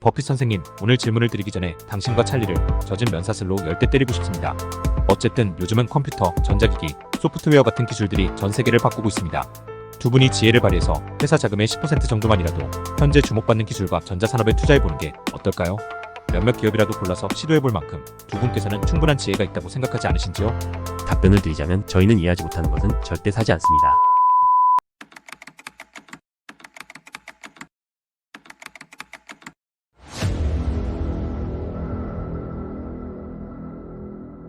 버핏 선생님, 오늘 질문을 드리기 전에 당신과 찰리를 젖은 면사슬로 10대 때리고 싶습니다. 어쨌든 요즘은 컴퓨터, 전자기기, 소프트웨어 같은 기술들이 전 세계를 바꾸고 있습니다. 두 분이 지혜를 발휘해서 회사 자금의 10% 정도만이라도 현재 주목받는 기술과 전자산업에 투자해보는 게 어떨까요? 몇몇 기업이라도 골라서 시도해볼 만큼 두 분께서는 충분한 지혜가 있다고 생각하지 않으신지요? 답변을 드리자면 저희는 이해하지 못하는 것은 절대 사지 않습니다.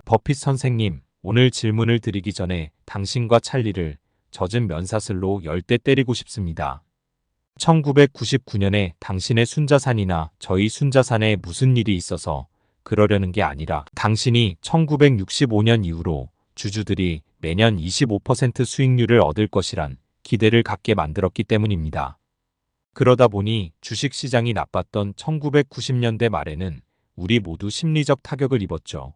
버핏 선생님, 오늘 질문을 드리기 전에 당신과 찰리를 젖은 면사슬로 10대 때리고 싶습니다. 1999년에 당신의 순자산이나 저희 순자산에 무슨 일이 있어서 그러려는 게 아니라 당신이 1965년 이후로 주주들이 매년 25% 수익률을 얻을 것이란 기대를 갖게 만들었기 때문입니다. 그러다 보니 주식시장이 나빴던 1990년대 말에는 우리 모두 심리적 타격을 입었죠.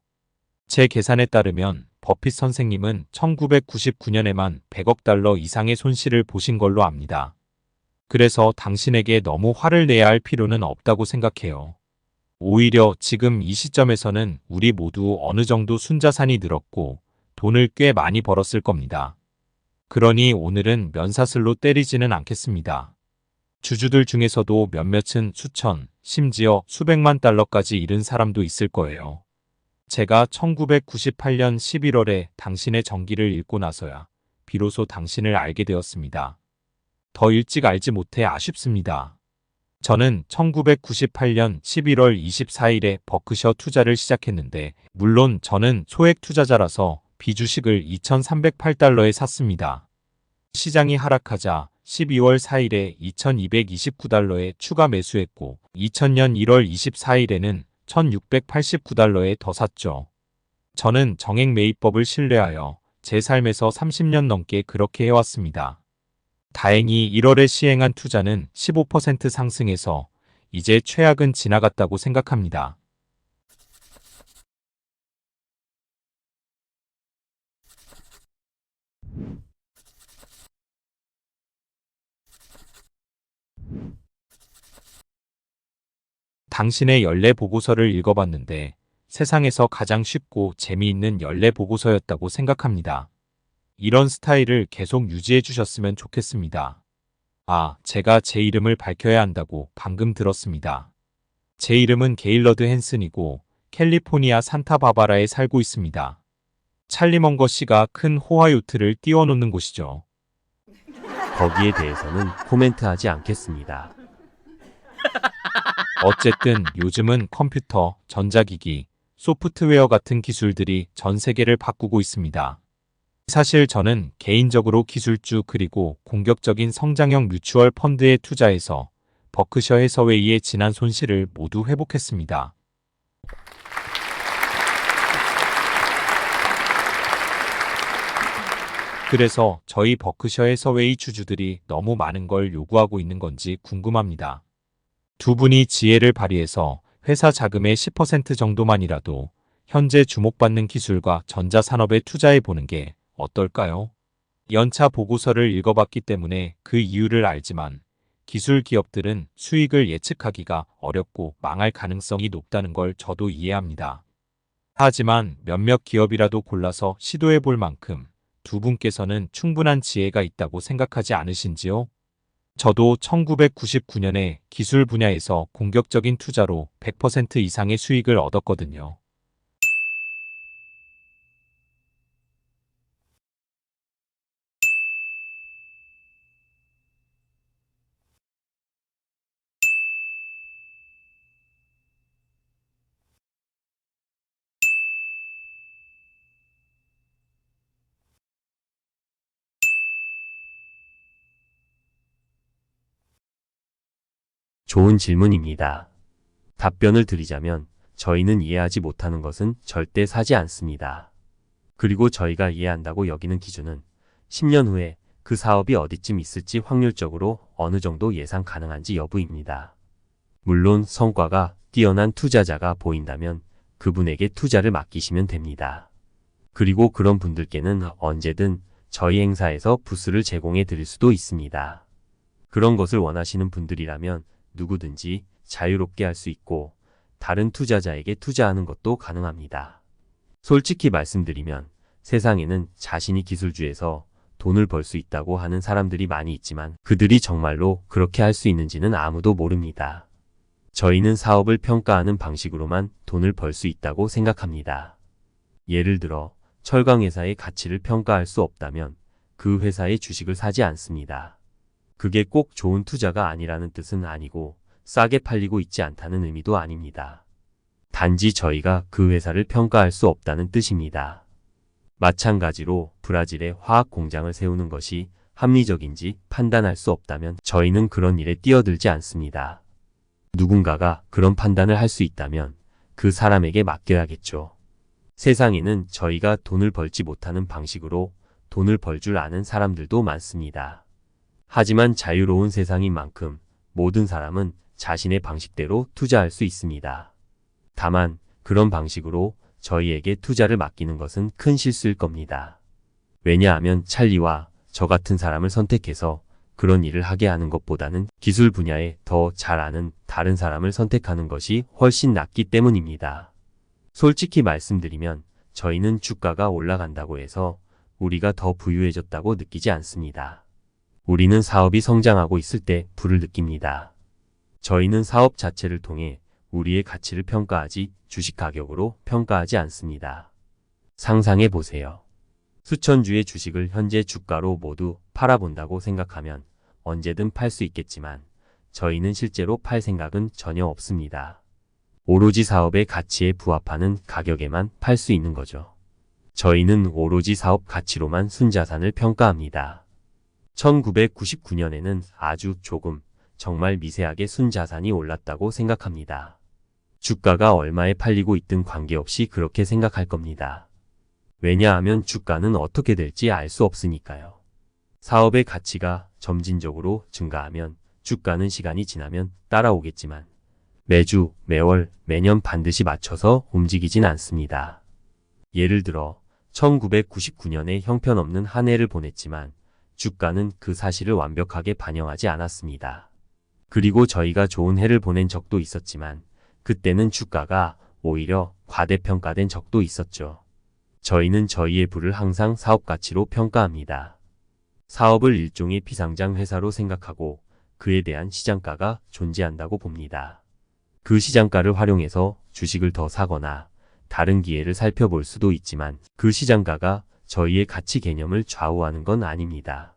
제 계산에 따르면 버핏 선생님은 1999년에만 100억 달러 이상의 손실을 보신 걸로 압니다. 그래서 당신에게 너무 화를 내야 할 필요는 없다고 생각해요. 오히려 지금 이 시점에서는 우리 모두 어느 정도 순자산이 늘었고 돈을 꽤 많이 벌었을 겁니다. 그러니 오늘은 면사슬로 때리지는 않겠습니다. 주주들 중에서도 몇몇은 수천, 심지어 수백만 달러까지 잃은 사람도 있을 거예요. 제가 1998년 11월에 당신의 전기를 읽고 나서야 비로소 당신을 알게 되었습니다. 더 일찍 알지 못해 아쉽습니다. 저는 1998년 11월 24일에 버크셔 투자를 시작했는데 물론 저는 소액 투자자라서 비주식을 2,308달러에 샀습니다. 시장이 하락하자 12월 4일에 2,229달러에 추가 매수했고 2000년 1월 24일에는 1,689달러에 더 샀죠. 저는 정액 매입법을 신뢰하여 제 삶에서 30년 넘게 그렇게 해왔습니다. 다행히 1월에 시행한 투자는 15% 상승해서 이제 최악은 지나갔다고 생각합니다. 당신의 연례 보고서를 읽어봤는데 세상에서 가장 쉽고 재미있는 연례 보고서였다고 생각합니다. 이런 스타일을 계속 유지해 주셨으면 좋겠습니다. 아, 제가 제 이름을 밝혀야 한다고 방금 들었습니다. 제 이름은 게일러드 헨슨이고 캘리포니아 산타바바라에 살고 있습니다. 찰리 먼거 씨가 큰 호화요트를 띄워놓는 곳이죠. 거기에 대해서는 코멘트하지 않겠습니다. 어쨌든 요즘은 컴퓨터, 전자기기, 소프트웨어 같은 기술들이 전 세계를 바꾸고 있습니다. 사실 저는 개인적으로 기술주 그리고 공격적인 성장형 뮤추얼 펀드에 투자해서 버크셔 해서웨이의 지난 손실을 모두 회복했습니다. 그래서 저희 버크셔 해서웨이 주주들이 너무 많은 걸 요구하고 있는 건지 궁금합니다. 두 분이 지혜를 발휘해서 회사 자금의 10% 정도만이라도 현재 주목받는 기술과 전자산업에 투자해 보는 게 어떨까요? 연차 보고서를 읽어봤기 때문에 그 이유를 알지만 기술 기업들은 수익을 예측하기가 어렵고 망할 가능성이 높다는 걸 저도 이해합니다. 하지만 몇몇 기업이라도 골라서 시도해 볼 만큼 두 분께서는 충분한 지혜가 있다고 생각하지 않으신지요? 저도 1999년에 기술 분야에서 공격적인 투자로 100% 이상의 수익을 얻었거든요. 좋은 질문입니다. 답변을 드리자면 저희는 이해하지 못하는 것은 절대 사지 않습니다. 그리고 저희가 이해한다고 여기는 기준은 10년 후에 그 사업이 어디쯤 있을지 확률적으로 어느 정도 예상 가능한지 여부입니다. 물론 성과가 뛰어난 투자자가 보인다면 그분에게 투자를 맡기시면 됩니다. 그리고 그런 분들께는 언제든 저희 행사에서 부스를 제공해 드릴 수도 있습니다. 그런 것을 원하시는 분들이라면 누구든지 자유롭게 할 수 있고 다른 투자자에게 투자하는 것도 가능합니다. 솔직히 말씀드리면 세상에는 자신이 기술주에서 돈을 벌 수 있다고 하는 사람들이 많이 있지만 그들이 정말로 그렇게 할 수 있는지는 아무도 모릅니다. 저희는 사업을 평가하는 방식으로만 돈을 벌 수 있다고 생각합니다. 예를 들어 철강회사의 가치를 평가할 수 없다면 그 회사의 주식을 사지 않습니다. 그게 꼭 좋은 투자가 아니라는 뜻은 아니고 싸게 팔리고 있지 않다는 의미도 아닙니다. 단지 저희가 그 회사를 평가할 수 없다는 뜻입니다. 마찬가지로 브라질에 화학 공장을 세우는 것이 합리적인지 판단할 수 없다면 저희는 그런 일에 뛰어들지 않습니다. 누군가가 그런 판단을 할 수 있다면 그 사람에게 맡겨야겠죠. 세상에는 저희가 돈을 벌지 못하는 방식으로 돈을 벌 줄 아는 사람들도 많습니다. 하지만 자유로운 세상인 만큼 모든 사람은 자신의 방식대로 투자할 수 있습니다. 다만 그런 방식으로 저희에게 투자를 맡기는 것은 큰 실수일 겁니다. 왜냐하면 찰리와 저 같은 사람을 선택해서 그런 일을 하게 하는 것보다는 기술 분야에 더 잘 아는 다른 사람을 선택하는 것이 훨씬 낫기 때문입니다. 솔직히 말씀드리면 저희는 주가가 올라간다고 해서 우리가 더 부유해졌다고 느끼지 않습니다. 우리는 사업이 성장하고 있을 때 부를 느낍니다. 저희는 사업 자체를 통해 우리의 가치를 평가하지 주식 가격으로 평가하지 않습니다. 상상해 보세요. 수천 주의 주식을 현재 주가로 모두 팔아본다고 생각하면 언제든 팔 수 있겠지만 저희는 실제로 팔 생각은 전혀 없습니다. 오로지 사업의 가치에 부합하는 가격에만 팔 수 있는 거죠. 저희는 오로지 사업 가치로만 순자산을 평가합니다. 1999년에는 아주 조금, 정말 미세하게 순자산이 올랐다고 생각합니다. 주가가 얼마에 팔리고 있든 관계없이 그렇게 생각할 겁니다. 왜냐하면 주가는 어떻게 될지 알 수 없으니까요. 사업의 가치가 점진적으로 증가하면 주가는 시간이 지나면 따라오겠지만 매주, 매월, 매년 반드시 맞춰서 움직이진 않습니다. 예를 들어 1999년에 형편없는 한 해를 보냈지만 주가는 그 사실을 완벽하게 반영하지 않았습니다. 그리고 저희가 좋은 해를 보낸 적도 있었지만 그때는 주가가 오히려 과대평가된 적도 있었죠. 저희는 저희의 부를 항상 사업 가치로 평가합니다. 사업을 일종의 비상장 회사로 생각하고 그에 대한 시장가가 존재한다고 봅니다. 그 시장가를 활용해서 주식을 더 사거나 다른 기회를 살펴볼 수도 있지만 그 시장가가 저희의 가치 개념을 좌우하는 건 아닙니다.